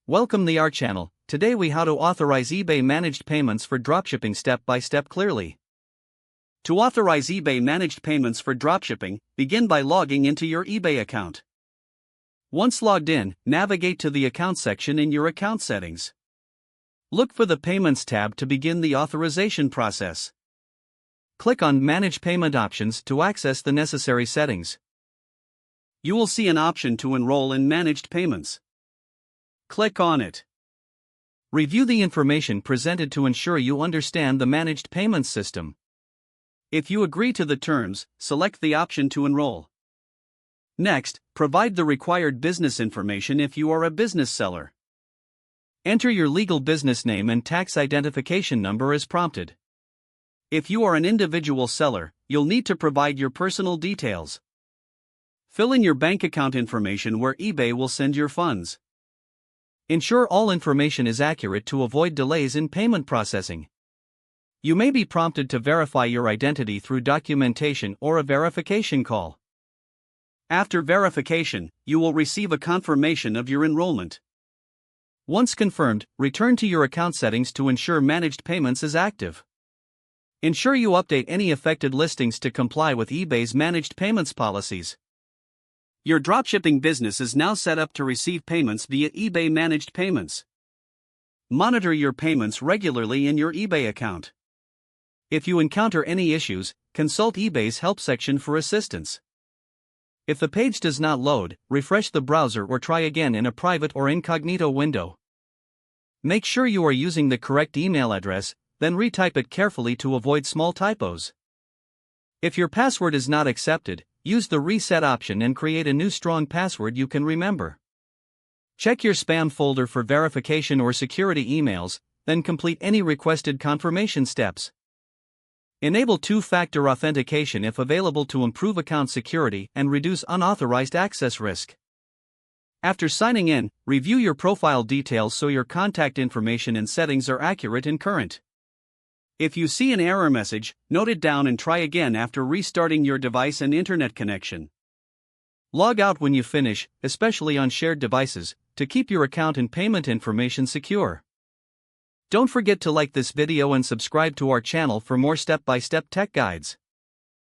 Welcome to our channel. Today we how to authorize eBay managed payments for dropshipping step by step clearly. To authorize eBay managed payments for dropshipping, begin by logging into your eBay account. Once logged in, navigate to the account section in your account settings. Look for the Payments tab to begin the authorization process. Click on Manage Payment Options to access the necessary settings. You will see an option to enroll in managed payments. Click on it. Review the information presented to ensure you understand the managed payments system. If you agree to the terms, select the option to enroll. Next, provide the required business information if you are a business seller. Enter your legal business name and tax identification number as prompted. If you are an individual seller, you'll need to provide your personal details. Fill in your bank account information where eBay will send your funds. Ensure all information is accurate to avoid delays in payment processing. You may be prompted to verify your identity through documentation or a verification call. After verification, you will receive a confirmation of your enrollment. Once confirmed, return to your account settings to ensure managed payments is active. Ensure you update any affected listings to comply with eBay's managed payments policies. Your dropshipping business is now set up to receive payments via eBay Managed Payments. Monitor your payments regularly in your eBay account. If you encounter any issues, consult eBay's help section for assistance. If the page does not load, refresh the browser or try again in a private or incognito window. Make sure you are using the correct email address, then retype it carefully to avoid small typos. If your password is not accepted, use the reset option and create a new strong password you can remember. Check your spam folder for verification or security emails, then complete any requested confirmation steps. Enable two-factor authentication if available to improve account security and reduce unauthorized access risk. After signing in, review your profile details so your contact information and settings are accurate and current. If you see an error message, note it down and try again after restarting your device and internet connection. Log out when you finish, especially on shared devices, to keep your account and payment information secure. Don't forget to like this video and subscribe to our channel for more step-by-step tech guides.